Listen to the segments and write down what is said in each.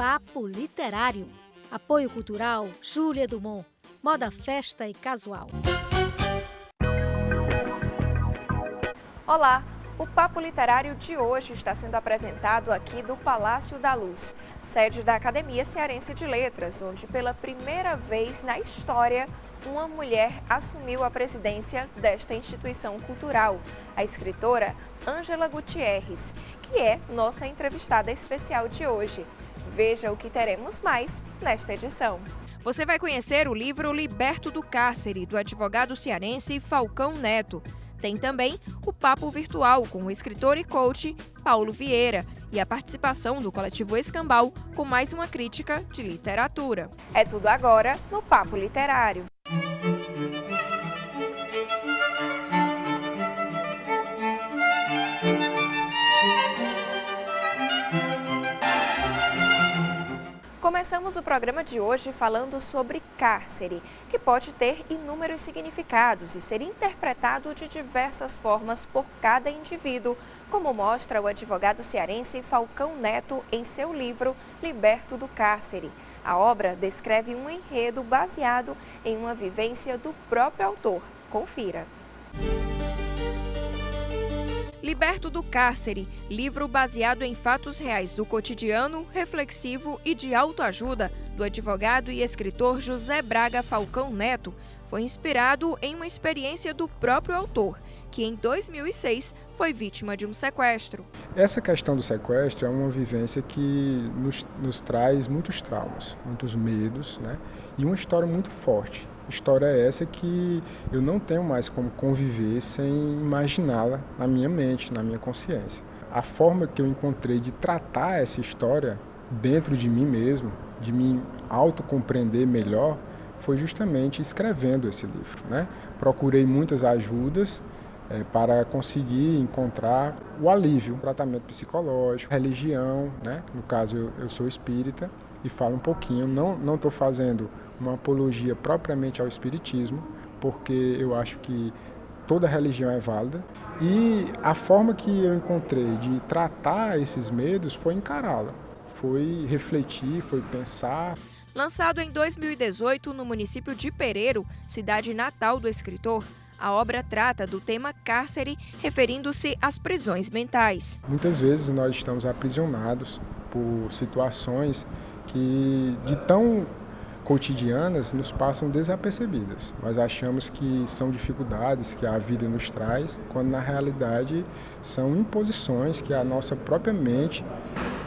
Papo Literário. Apoio cultural Júlia Dumont. Moda, festa e casual. Olá! O Papo Literário de hoje está sendo apresentado aqui do Palácio da Luz, sede da Academia Cearense de Letras, onde pela primeira vez na história uma mulher assumiu a presidência desta instituição cultural, a escritora Ângela Gutierrez, que é nossa entrevistada especial de hoje. Veja o que teremos mais nesta edição. Você vai conhecer o livro Liberto do Cárcere, do advogado cearense Falcão Neto. Tem também o papo virtual com o escritor e coach Paulo Vieira e a participação do coletivo Escambau com mais uma crítica de literatura. É tudo agora no Papo Literário. Começamos o programa de hoje falando sobre cárcere, que pode ter inúmeros significados e ser interpretado de diversas formas por cada indivíduo, como mostra o advogado cearense Falcão Neto em seu livro Liberto do Cárcere. A obra descreve um enredo baseado em uma vivência do próprio autor. Confira. Liberto do Cárcere, livro baseado em fatos reais do cotidiano, reflexivo e de autoajuda do advogado e escritor José Braga Falcão Neto, foi inspirado em uma experiência do próprio autor, que em 2006 foi vítima de um sequestro. Essa questão do sequestro é uma vivência que nos traz muitos traumas, muitos medos, né? E uma história muito forte. História essa que eu não tenho mais como conviver sem imaginá-la na minha mente, na minha consciência. A forma que eu encontrei de tratar essa história dentro de mim mesmo, de me autocompreender melhor, foi justamente escrevendo esse livro, né? Procurei muitas ajudas para conseguir encontrar o alívio, tratamento psicológico, religião, né? No caso eu sou espírita e falo um pouquinho, não estou fazendo uma apologia propriamente ao espiritismo, porque eu acho que toda religião é válida e a forma que eu encontrei de tratar esses medos foi encará-la, foi refletir, foi pensar. Lançado em 2018 no município de Pereiro, cidade natal do escritor, a obra trata do tema cárcere, referindo-se às prisões mentais. Muitas vezes nós estamos aprisionados por situações que, de tão cotidianas, nos passam desapercebidas. Nós achamos que são dificuldades que a vida nos traz, quando na realidade são imposições que a nossa própria mente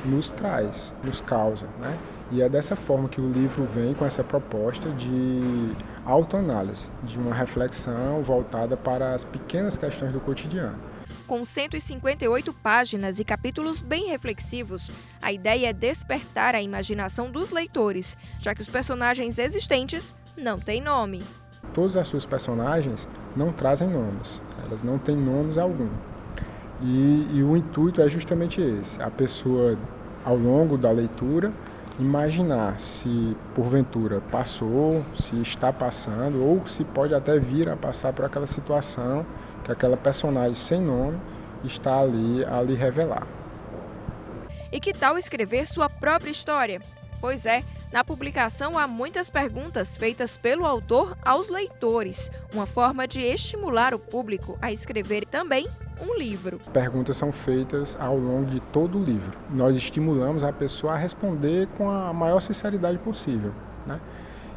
nos traz, nos causa, né? E é dessa forma que o livro vem com essa proposta de autoanálise, de uma reflexão voltada para as pequenas questões do cotidiano. Com 158 páginas e capítulos bem reflexivos, a ideia é despertar a imaginação dos leitores, já que os personagens existentes não têm nome. Todas as suas personagens não trazem nomes, elas não têm nomes algum. E o intuito é justamente esse, a pessoa, ao longo da leitura, imaginar se porventura passou, se está passando ou se pode até vir a passar por aquela situação que aquela personagem sem nome está ali a lhe revelar. E que tal escrever sua própria história? Pois é, na publicação há muitas perguntas feitas pelo autor aos leitores, uma forma de estimular o público a escrever também um livro. Perguntas são feitas ao longo de todo o livro. Nós estimulamos a pessoa a responder com a maior sinceridade possível, né?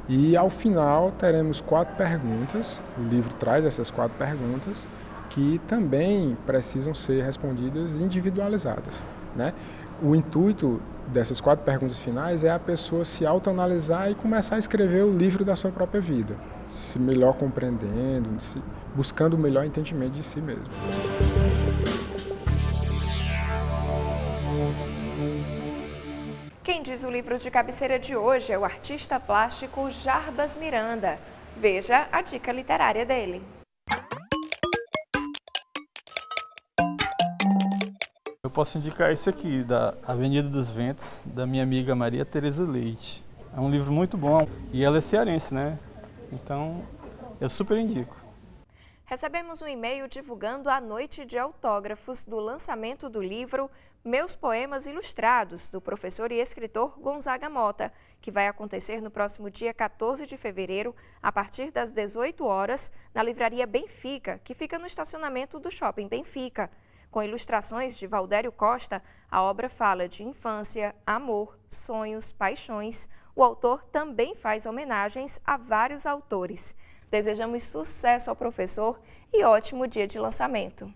E ao final teremos 4 perguntas, o livro traz essas 4 perguntas, que também precisam ser respondidas individualizadas, né? O intuito dessas 4 perguntas finais é a pessoa se autoanalisar e começar a escrever o livro da sua própria vida, se melhor compreendendo, buscando o melhor entendimento de si mesmo. Quem diz o livro de cabeceira de hoje é o artista plástico Jarbas Miranda. Veja a dica literária dele. Eu posso indicar esse aqui, da Avenida dos Ventos, da minha amiga Maria Tereza Leite. É um livro muito bom e ela é cearense, né? Então, eu super indico. recebemos um e-mail divulgando a noite de autógrafos do lançamento do livro Meus Poemas Ilustrados, do professor e escritor Gonzaga Mota, que vai acontecer no próximo dia 14 de fevereiro, a partir das 18 horas, na Livraria Benfica, que fica no estacionamento do Shopping Benfica. Com ilustrações de Valdério Costa, a obra fala de infância, amor, sonhos, paixões. O autor também faz homenagens a vários autores. Desejamos sucesso ao professor e ótimo dia de lançamento.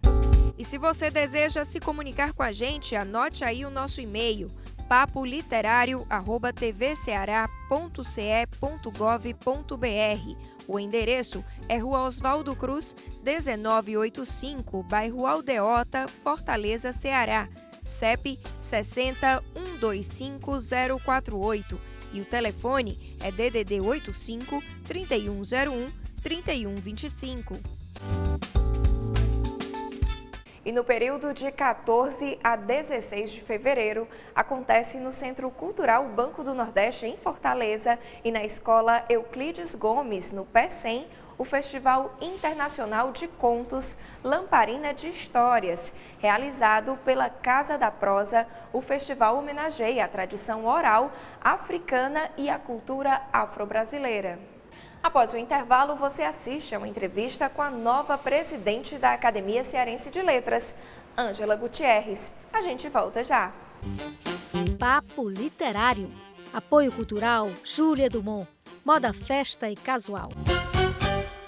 E se você deseja se comunicar com a gente, anote aí o nosso e-mail papoliterário@tvceara.ce.gov.br. O endereço é Rua Oswaldo Cruz, 1985, bairro Aldeota, Fortaleza, Ceará. CEP 60125048 e o telefone é DDD 85 3101 3125. E no período de 14 a 16 de fevereiro, acontece no Centro Cultural Banco do Nordeste, em Fortaleza, e na Escola Euclides Gomes, no P100, o Festival Internacional de Contos Lamparina de Histórias. Realizado pela Casa da Prosa, o festival homenageia a tradição oral africana e a cultura afro-brasileira. Após o intervalo, você assiste a uma entrevista com a nova presidente da Academia Cearense de Letras, Ângela Gutierrez. A gente volta já. Papo Literário. Apoio cultural Júlia Dumont. Moda, festa e casual.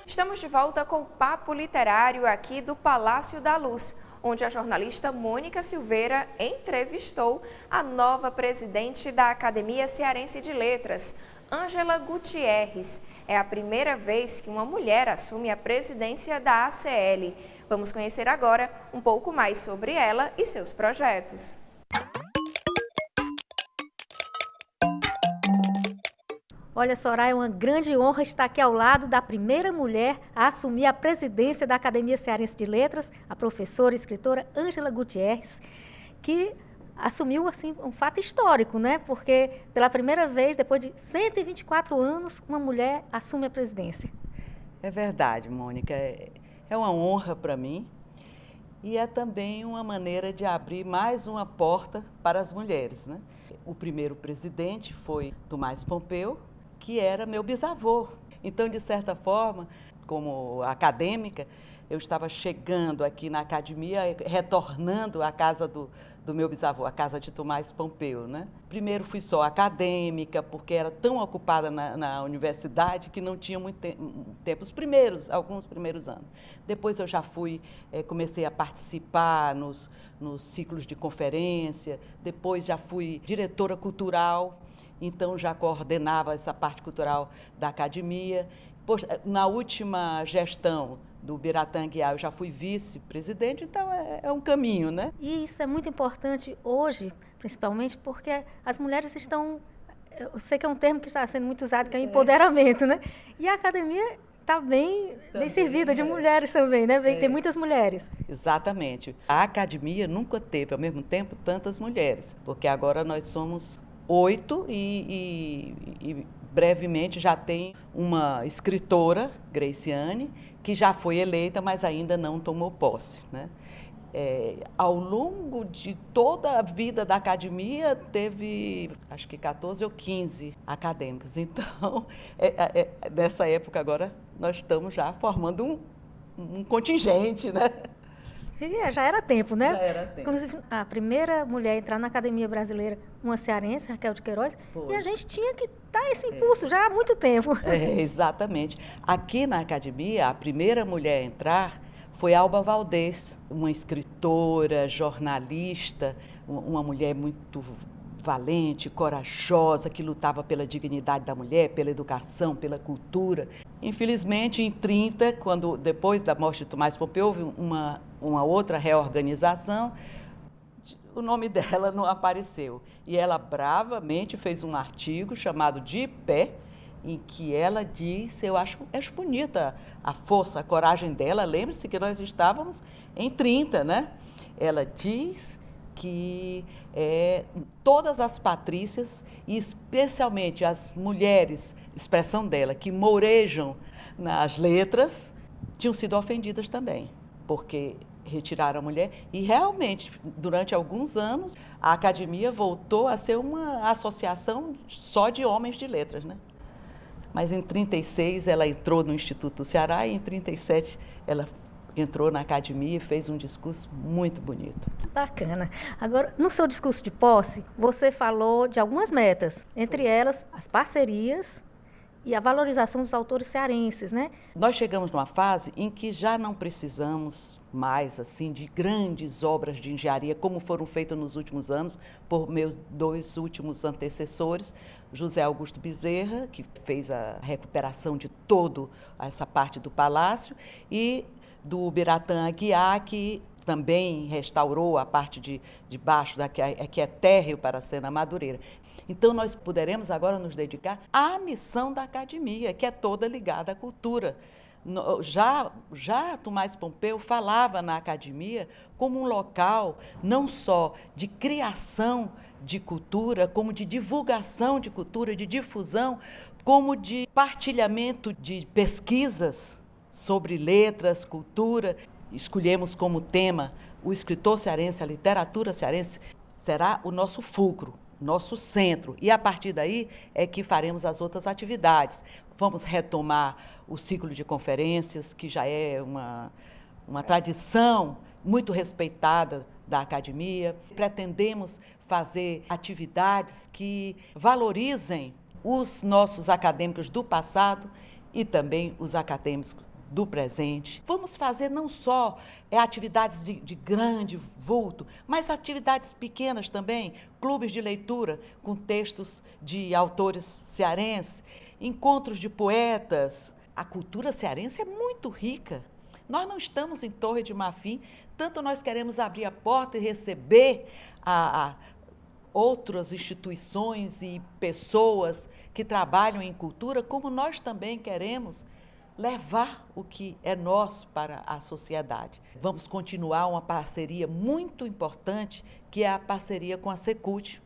Estamos de volta com o Papo Literário aqui do Palácio da Luz, onde a jornalista Mônica Silveira entrevistou a nova presidente da Academia Cearense de Letras, Ângela Gutierrez. É a primeira vez que uma mulher assume a presidência da ACL. Vamos conhecer agora um pouco mais sobre ela e seus projetos. Olha, Soraya, é uma grande honra estar aqui ao lado da primeira mulher a assumir a presidência da Academia Cearense de Letras, a professora e escritora Ângela Gutierrez, que assumiu assim, um fato histórico, né? Porque pela primeira vez, depois de 124 anos, uma mulher assume a presidência. É verdade, Mônica. É uma honra para mim e é também uma maneira de abrir mais uma porta para as mulheres, né? O primeiro presidente foi Thumais Pompeu, que era meu bisavô. Então, de certa forma, como acadêmica, eu estava chegando aqui na academia, retornando à casa do meu bisavô, a casa de Thumais Pompeu, né? Primeiro fui só acadêmica, porque era tão ocupada na universidade que não tinha muito tempo, alguns primeiros anos. Depois eu já comecei a participar nos ciclos de conferência, depois já fui diretora cultural, então já coordenava essa parte cultural da academia. Na última gestão do Biratã Guiar, eu já fui vice-presidente, então é um caminho, né? E isso é muito importante hoje, principalmente porque as mulheres estão... Eu sei que é um termo que está sendo muito usado, que é empoderamento, né? E a academia está bem servida de mulheres também, né? Tem muitas mulheres. Exatamente. A academia nunca teve, ao mesmo tempo, tantas mulheres, porque agora nós somos 8 e brevemente já tem uma escritora, Graciane, que já foi eleita, mas ainda não tomou posse, né? Ao longo de toda a vida da academia, teve, acho que 14 ou 15 acadêmicos. Então, nessa época agora, nós estamos já formando um contingente, né? Já era tempo, né? Já era tempo. Inclusive, a primeira mulher a entrar na Academia Brasileira, uma cearense, Raquel de Queiroz, e a gente tinha que dar esse impulso já há muito tempo. Exatamente. Aqui na academia, a primeira mulher a entrar foi Alba Valdez, uma escritora, jornalista, uma mulher muito valente, corajosa, que lutava pela dignidade da mulher, pela educação, pela cultura. Infelizmente, em 30, depois da morte de Thumais Pompeu, houve uma outra reorganização, o nome dela não apareceu. E ela bravamente fez um artigo chamado De Pé, em que ela diz, eu acho bonita a força, a coragem dela. Lembre-se que nós estávamos em 30, né? Ela diz que todas as patrícias, e especialmente as mulheres, expressão dela, que mourejam nas letras, tinham sido ofendidas também, porque retiraram a mulher e realmente, durante alguns anos, a academia voltou a ser uma associação só de homens de letras, né? Mas em 36 ela entrou no Instituto do Ceará e em 37 ela entrou na academia e fez um discurso muito bonito. Bacana. Agora, no seu discurso de posse, você falou de algumas metas, entre elas as parcerias e a valorização dos autores cearenses, né? Nós chegamos numa fase em que já não precisamos mais assim de grandes obras de engenharia como foram feitas nos últimos anos por meus 2 últimos antecessores, José Augusto Bezerra, que fez a recuperação de toda essa parte do palácio, e do Biratã Aguiar, que também restaurou a parte de baixo, que é térreo para a Sena Madureira. Então, nós poderemos agora nos dedicar à missão da academia, que é toda ligada à cultura. Já Thumais Pompeu falava na academia como um local não só de criação de cultura, como de divulgação de cultura, de difusão, como de partilhamento de pesquisas sobre letras, cultura. Escolhemos como tema o escritor cearense, a literatura cearense, será o nosso fulcro, nosso centro. E a partir daí é que faremos as outras atividades. Vamos retomar o ciclo de conferências, que já é uma tradição muito respeitada da academia. Pretendemos fazer atividades que valorizem os nossos acadêmicos do passado e também os acadêmicos do presente. Vamos fazer não só atividades de grande vulto, mas atividades pequenas também, clubes de leitura com textos de autores cearenses, encontros de poetas. A cultura cearense é muito rica. Nós não estamos em Torre de Marfim, tanto nós queremos abrir a porta e receber outras instituições e pessoas que trabalham em cultura, como nós também queremos levar o que é nosso para a sociedade. Vamos continuar uma parceria muito importante, que é a parceria com a Secult,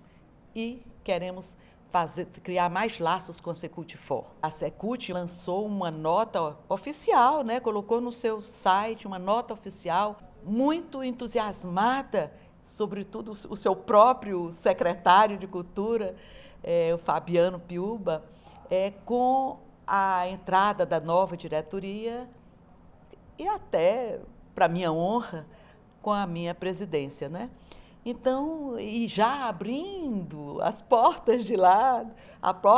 e queremos criar mais laços com a Secult-For. A Secult lançou uma nota oficial, né? Colocou no seu site uma nota oficial, muito entusiasmada, sobretudo o seu próprio secretário de Cultura, o Fabiano Piuba, com a entrada da nova diretoria e até, para minha honra, com a minha presidência, né? Então, e já abrindo as portas de lá,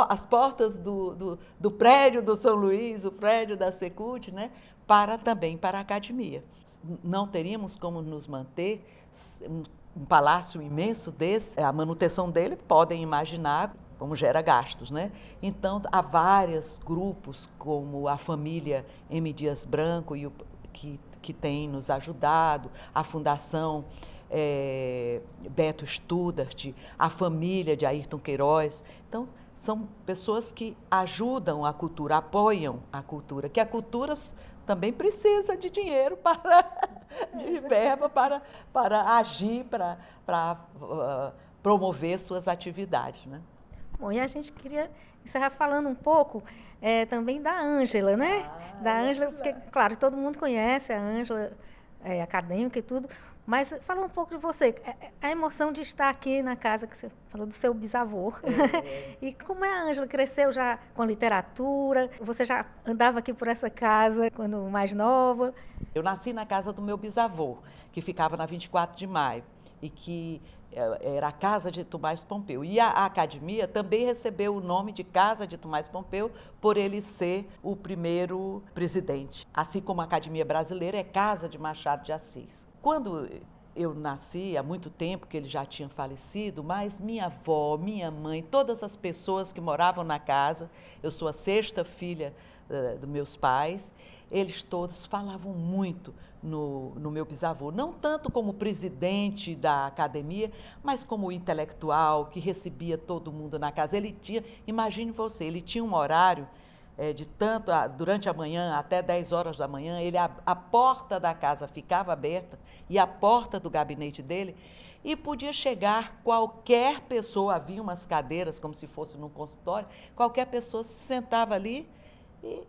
as portas do prédio do São Luís, o prédio da Secult, né? Também para a academia. Não teríamos como nos manter um palácio imenso desse, a manutenção dele, podem imaginar como gera gastos, né? Então, há vários grupos, como a família M. Dias Branco, que tem nos ajudado, a Fundação Beto Studart, a família de Ayrton Queiroz. Então, são pessoas que ajudam a cultura, apoiam a cultura, que a cultura também precisa de dinheiro, de verba para agir, para promover suas atividades, né? Bom, e a gente queria encerrar falando um pouco também da Ângela, né? Da Ângela, porque, claro, todo mundo conhece a Ângela, acadêmica e tudo, mas fala um pouco de você, a emoção de estar aqui na casa, que você falou do seu bisavô. E como é a Ângela? Cresceu já com literatura? Você já andava aqui por essa casa quando mais nova? Eu nasci na casa do meu bisavô, que ficava na 24 de maio, e que era a Casa de Thumais Pompeu. E a academia também recebeu o nome de Casa de Thumais Pompeu por ele ser o primeiro presidente. Assim como a Academia Brasileira é Casa de Machado de Assis. Quando eu nasci, há muito tempo que ele já tinha falecido, mas minha avó, minha mãe, todas as pessoas que moravam na casa, eu sou a 6ª filha dos meus pais, eles todos falavam muito no meu bisavô, não tanto como presidente da academia, mas como intelectual que recebia todo mundo na casa. Ele tinha, imagine você, ele tinha um horário durante a manhã até 10 horas da manhã, a porta da casa ficava aberta e a porta do gabinete dele, e podia chegar qualquer pessoa, havia umas cadeiras como se fosse num consultório, qualquer pessoa se sentava ali e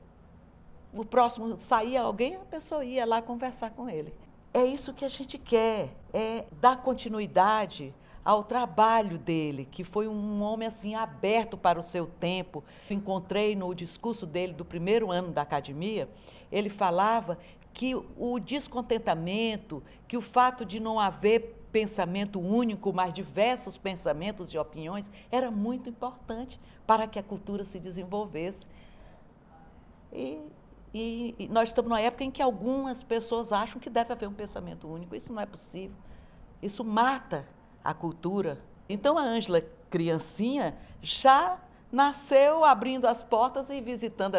o próximo saía alguém, a pessoa ia lá conversar com ele. É isso que a gente quer, é dar continuidade ao trabalho dele, que foi um homem assim aberto para o seu tempo. Encontrei no discurso dele do primeiro ano da academia, ele falava que o descontentamento, que o fato de não haver pensamento único, mas diversos pensamentos e opiniões, era muito importante para que a cultura se desenvolvesse. E nós estamos numa época em que algumas pessoas acham que deve haver um pensamento único. Isso não é possível. Isso mata a cultura. Então, a Ângela, criancinha, já nasceu abrindo as portas e visitando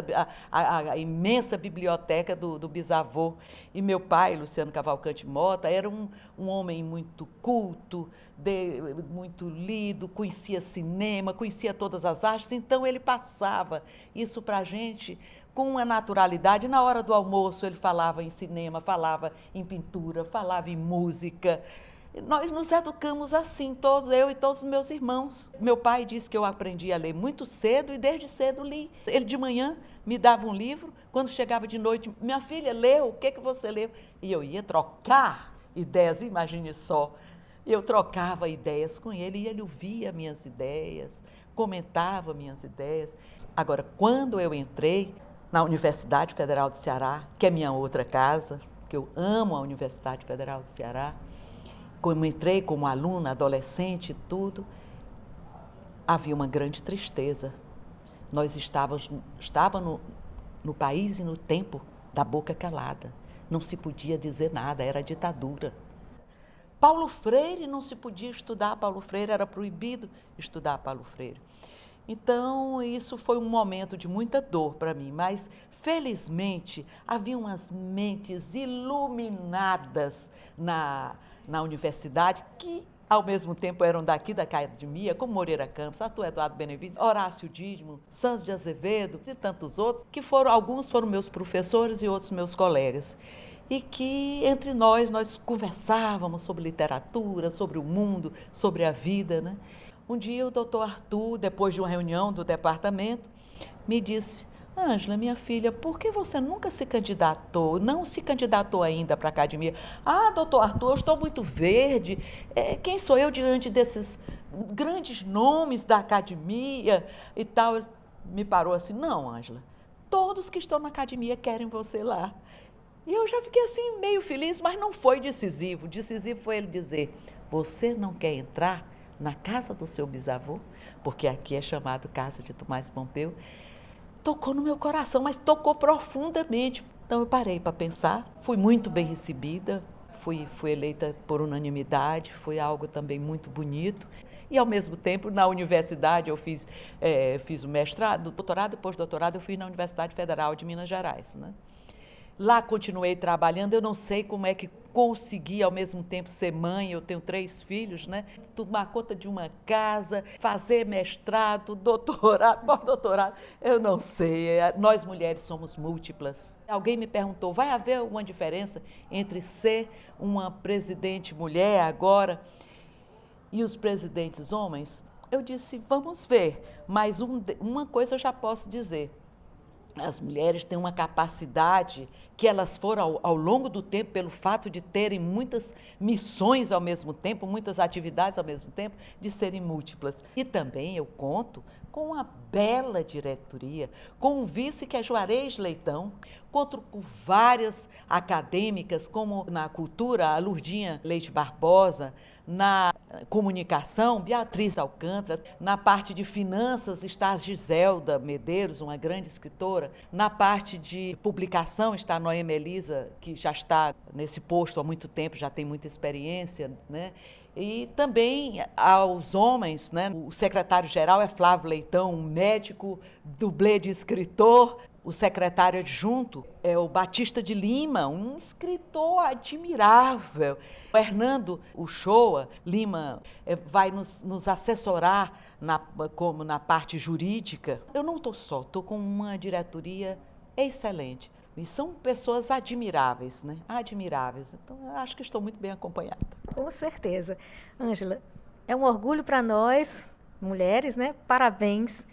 a imensa biblioteca do bisavô. E meu pai, Luciano Cavalcante Mota, era um homem muito culto, muito lido, conhecia cinema, conhecia todas as artes, então ele passava isso para a gente com uma naturalidade. Na hora do almoço ele falava em cinema, falava em pintura, falava em música. Nós nos educamos assim, eu e todos os meus irmãos. Meu pai disse que eu aprendi a ler muito cedo e desde cedo li. Ele de manhã me dava um livro, quando chegava de noite, minha filha, leu, o que você leu? E eu ia trocar ideias, imagine só. Eu trocava ideias com ele e ele ouvia minhas ideias, comentava minhas ideias. Agora, quando eu entrei na Universidade Federal do Ceará, que é minha outra casa, que eu amo a Universidade Federal do Ceará, como entrei como aluna, adolescente e tudo, havia uma grande tristeza. Nós estávamos no país e no tempo da boca calada. Não se podia dizer nada, era ditadura. Paulo Freire, não se podia estudar Paulo Freire, era proibido estudar Paulo Freire. Então, isso foi um momento de muita dor para mim, mas, felizmente, havia umas mentes iluminadas na universidade, que ao mesmo tempo eram daqui da academia, como Moreira Campos, Arthur Eduardo Benevides, Horácio Dídimo, Santos de Azevedo e tantos outros, que alguns foram meus professores e outros meus colegas. E que entre nós conversávamos sobre literatura, sobre o mundo, sobre a vida, né? Um dia o doutor Arthur, depois de uma reunião do departamento, me disse: Ângela, minha filha, por que você nunca se candidatou, não se candidatou ainda para a academia? Ah, doutor Arthur, eu estou muito verde, quem sou eu diante desses grandes nomes da academia e tal? Ele me parou assim: não, Ângela, todos que estão na academia querem você lá. E eu já fiquei assim meio feliz, mas não foi decisivo. Decisivo foi ele dizer: você não quer entrar na casa do seu bisavô? Porque aqui é chamado Casa de Tomás Pompeu. Tocou no meu coração, mas tocou profundamente. Então eu parei para pensar, fui muito bem recebida, fui eleita por unanimidade, foi algo também muito bonito. E ao mesmo tempo, na universidade, eu fiz o mestrado, doutorado e pós-doutorado, eu fiz na Universidade Federal de Minas Gerais, né? Lá continuei trabalhando, eu não sei como é que consegui ao mesmo tempo ser mãe, eu tenho 3 filhos, né? Tomar conta de uma casa, fazer mestrado, doutorado, pós-doutorado, eu não sei, nós mulheres somos múltiplas. Alguém me perguntou, vai haver alguma diferença entre ser uma presidente mulher agora e os presidentes homens? Eu disse, vamos ver, mas uma coisa eu já posso dizer. As mulheres têm uma capacidade que elas foram, ao longo do tempo, pelo fato de terem muitas missões ao mesmo tempo, muitas atividades ao mesmo tempo, de serem múltiplas. E também eu conto com uma bela diretoria, com um vice que é Juarez Leitão, conto com várias acadêmicas, como na cultura, a Lurdinha Leite Barbosa, na comunicação, Beatriz Alcântara, na parte de finanças está a Giselda Medeiros, uma grande escritora, na parte de publicação está a Noemi Elisa, que já está nesse posto há muito tempo, já tem muita experiência, né? E também aos homens, né? O secretário-geral é Flávio Leitão, um médico, dublê de escritor. O secretário adjunto é o Batista de Lima, um escritor admirável. O Hernando Uchoa Lima vai nos assessorar como na parte jurídica. Eu não estou só, estou com uma diretoria excelente. E são pessoas admiráveis, né? Admiráveis. Então, eu acho que estou muito bem acompanhada. Com certeza. Ângela, é um orgulho para nós, mulheres, né? Parabéns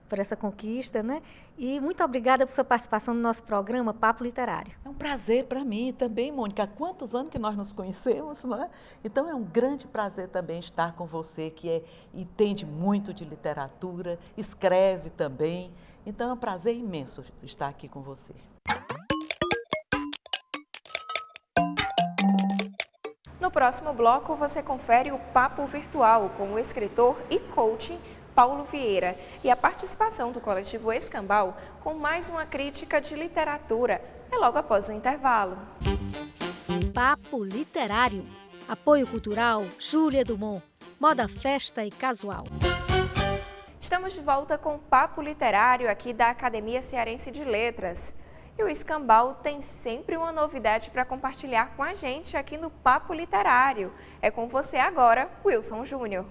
por essa conquista, né? E muito obrigada por sua participação no nosso programa Papo Literário. É um prazer para mim também, Mônica. Há quantos anos que nós nos conhecemos, não é? Então é um grande prazer também estar com você, que entende muito de literatura, escreve também. Então é um prazer imenso estar aqui com você. No próximo bloco, você confere o Papo Virtual com o escritor e coaching Paulo Vieira e a participação do coletivo Escambau com mais uma crítica de literatura. É logo após o intervalo. Papo Literário. Apoio cultural Júlia Dumont. Moda, festa e casual. Estamos de volta com o Papo Literário aqui da Academia Cearense de Letras. E o Escambau tem sempre uma novidade para compartilhar com a gente aqui no Papo Literário. É com você agora, Wilson Júnior.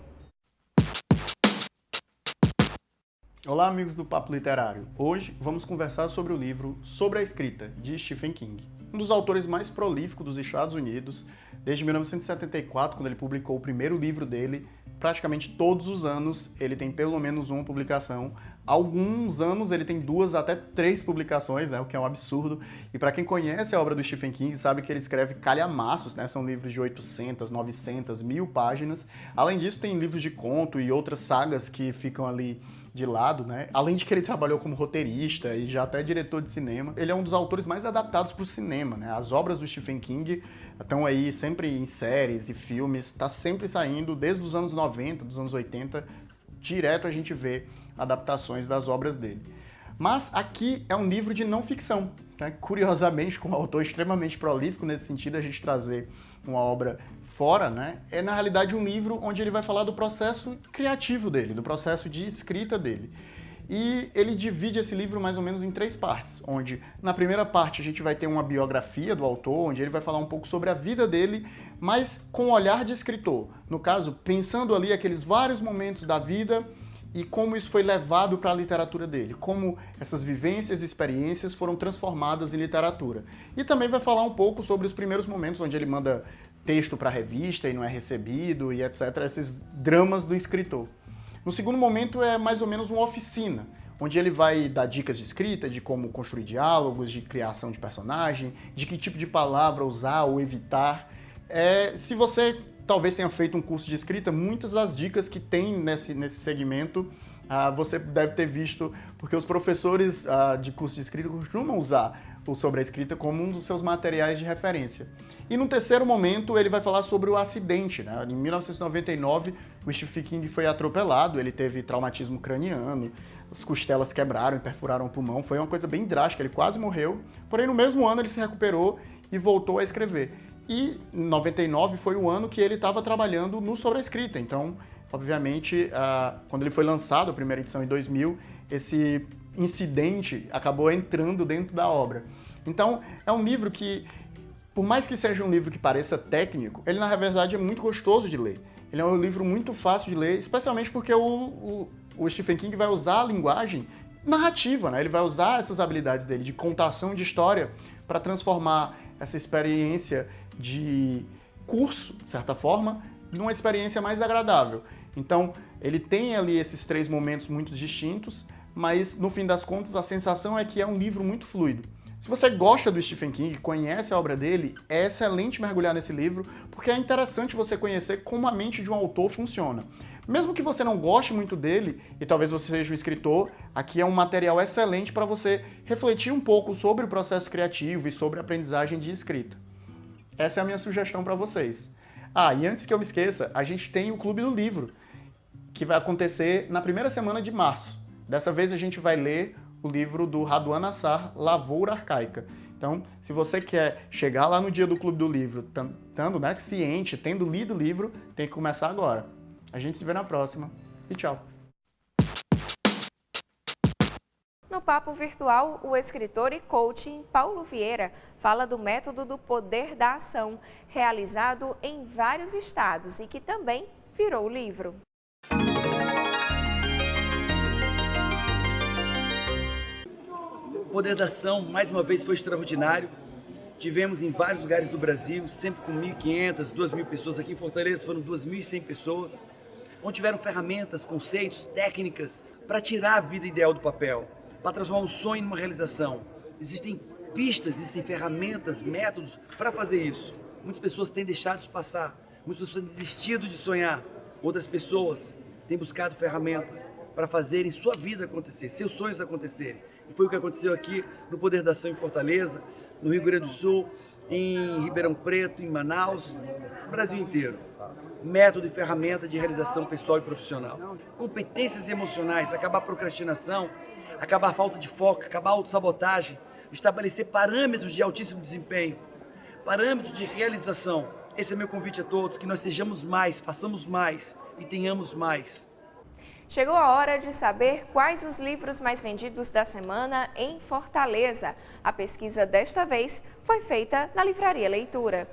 Olá, amigos do Papo Literário. Hoje vamos conversar sobre o livro Sobre a Escrita, de Stephen King, um dos autores mais prolíficos dos Estados Unidos. Desde 1974, quando ele publicou o primeiro livro dele, praticamente todos os anos ele tem pelo menos uma publicação. Alguns anos ele tem 2 até 3 publicações, né, o que é um absurdo. E para quem conhece a obra do Stephen King, sabe que ele escreve calhamaços, né, são livros de 800, 900, 1000 páginas. Além disso, tem livros de conto e outras sagas que ficam ali de lado, né? Além de que ele trabalhou como roteirista e já até diretor de cinema. Ele é um dos autores mais adaptados para o cinema, né? As obras do Stephen King estão aí sempre em séries e filmes, está sempre saindo desde os anos 90, dos anos 80, direto a gente vê adaptações das obras dele. Mas aqui é um livro de não ficção, né? Curiosamente, com um autor extremamente prolífico nesse sentido, a gente trazer uma obra fora, né? É na realidade um livro onde ele vai falar do processo criativo dele, do processo de escrita dele. E ele divide esse livro mais ou menos em 3 partes, onde na primeira parte a gente vai ter uma biografia do autor, onde ele vai falar um pouco sobre a vida dele, mas com o olhar de escritor. No caso, pensando ali aqueles vários momentos da vida e como isso foi levado para a literatura dele, como essas vivências e experiências foram transformadas em literatura. E também vai falar um pouco sobre os primeiros momentos onde ele manda texto para a revista e não é recebido e etc, esses dramas do escritor. No segundo momento é mais ou menos uma oficina, onde ele vai dar dicas de escrita, de como construir diálogos, de criação de personagem, de que tipo de palavra usar ou evitar. Se você talvez tenha feito um curso de escrita, muitas das dicas que tem nesse segmento você deve ter visto, porque os professores de curso de escrita costumam usar o Sobre a Escrita como um dos seus materiais de referência. E no terceiro momento ele vai falar sobre o acidente, né? Em 1999, o Stephen King foi atropelado, ele teve traumatismo craniano, as costelas quebraram e perfuraram o pulmão, foi uma coisa bem drástica, ele quase morreu, porém no mesmo ano ele se recuperou e voltou a escrever. E 99 foi o ano que ele estava trabalhando no Sobre a Escrita, então, obviamente, quando ele foi lançado, a primeira edição em 2000, esse incidente acabou entrando dentro da obra. Então, é um livro que, por mais que seja um livro que pareça técnico, ele na verdade é muito gostoso de ler. Ele é um livro muito fácil de ler, especialmente porque o Stephen King vai usar a linguagem narrativa, né? Ele vai usar essas habilidades dele de contação de história para transformar essa experiência de curso, de certa forma, numa experiência mais agradável. Então, ele tem ali esses 3 momentos muito distintos, mas no fim das contas a sensação é que é um livro muito fluido. Se você gosta do Stephen King, conhece a obra dele, é excelente mergulhar nesse livro, porque é interessante você conhecer como a mente de um autor funciona. Mesmo que você não goste muito dele, e talvez você seja um escritor, aqui é um material excelente para você refletir um pouco sobre o processo criativo e sobre a aprendizagem de escrita. Essa é a minha sugestão para vocês. E antes que eu me esqueça, a gente tem o Clube do Livro, que vai acontecer na primeira semana de março. Dessa vez a gente vai ler o livro do Raduan Nassar, Lavoura Arcaica. Então, se você quer chegar lá no dia do Clube do Livro, estando ciente, tendo lido o livro, tem que começar agora. A gente se vê na próxima e tchau! No Papo Virtual, o escritor e coaching Paulo Vieira fala do método do poder da ação, realizado em vários estados e que também virou livro. O poder da ação, mais uma vez, foi extraordinário. Tivemos em vários lugares do Brasil, sempre com 1.500, 2.000 pessoas. Aqui em Fortaleza foram 2.100 pessoas. onde tiveram ferramentas, conceitos, técnicas para tirar a vida ideal do papel, para transformar um sonho numa realização. Existem pistas, existem ferramentas, métodos para fazer isso. Muitas pessoas têm deixado isso passar, muitas pessoas têm desistido de sonhar, outras pessoas têm buscado ferramentas para fazerem sua vida acontecer, seus sonhos acontecerem. E foi o que aconteceu aqui no Poder da Ação em Fortaleza, no Rio Grande do Sul, em Ribeirão Preto, em Manaus, no Brasil inteiro. Método e ferramenta de realização pessoal e profissional. Competências emocionais, acabar a procrastinação, acabar a falta de foco, acabar a autossabotagem, estabelecer parâmetros de altíssimo desempenho, parâmetros de realização. Esse é meu convite a todos, que nós sejamos mais, façamos mais e tenhamos mais. Chegou a hora de saber quais os livros mais vendidos da semana em Fortaleza. A pesquisa desta vez foi feita na Livraria Leitura.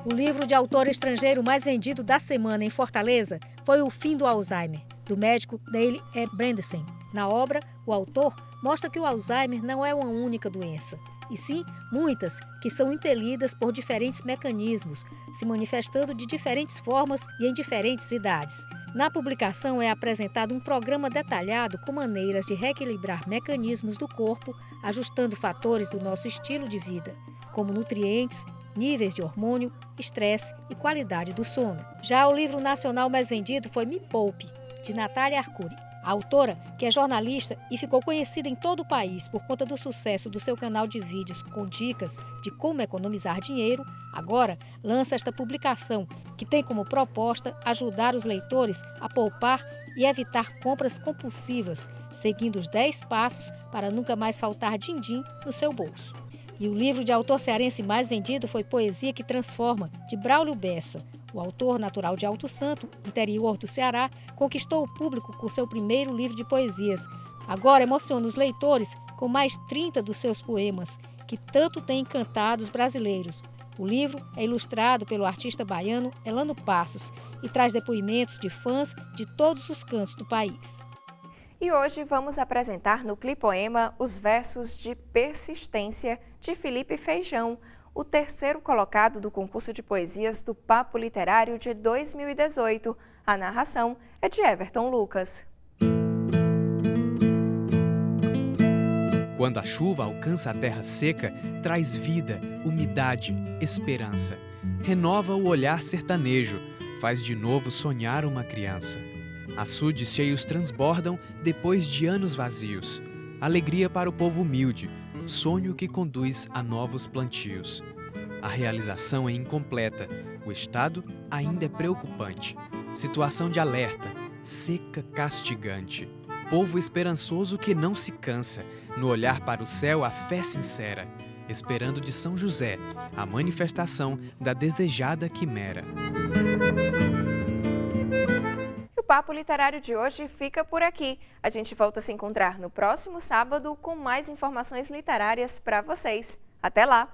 O livro de autor estrangeiro mais vendido da semana em Fortaleza foi O Fim do Alzheimer, do médico Dale E. Bredesen. Na obra, o autor mostra que o Alzheimer não é uma única doença, e sim muitas que são impelidas por diferentes mecanismos, se manifestando de diferentes formas e em diferentes idades. Na publicação é apresentado um programa detalhado com maneiras de reequilibrar mecanismos do corpo, ajustando fatores do nosso estilo de vida, como nutrientes, níveis de hormônio, estresse e qualidade do sono. Já o livro nacional mais vendido foi Me Poupe, de Natália Arcuri. A autora, que é jornalista e ficou conhecida em todo o país por conta do sucesso do seu canal de vídeos com dicas de como economizar dinheiro, agora lança esta publicação, que tem como proposta ajudar os leitores a poupar e evitar compras compulsivas, seguindo os 10 passos para nunca mais faltar din-din no seu bolso. E o livro de autor cearense mais vendido foi Poesia que Transforma, de Braulio Bessa. O autor, natural de Alto Santo, interior do Ceará, conquistou o público com seu primeiro livro de poesias. Agora emociona os leitores com mais 30 dos seus poemas, que tanto têm encantado os brasileiros. O livro é ilustrado pelo artista baiano Elano Passos e traz depoimentos de fãs de todos os cantos do país. E hoje vamos apresentar no Clipoema os versos de Persistência, de Felipe Feijão, o terceiro colocado do concurso de poesias do Papo Literário de 2018. A narração é de Everton Lucas. Quando a chuva alcança a terra seca, traz vida, umidade, esperança. Renova o olhar sertanejo, faz de novo sonhar uma criança. Açudes cheios transbordam depois de anos vazios. Alegria para o povo humilde, sonho que conduz a novos plantios. A realização é incompleta, o estado ainda é preocupante. Situação de alerta, seca castigante. Povo esperançoso que não se cansa, no olhar para o céu a fé sincera, esperando de São José a manifestação da desejada quimera. O Papo Literário de hoje fica por aqui. A gente volta a se encontrar no próximo sábado com mais informações literárias para vocês. Até lá!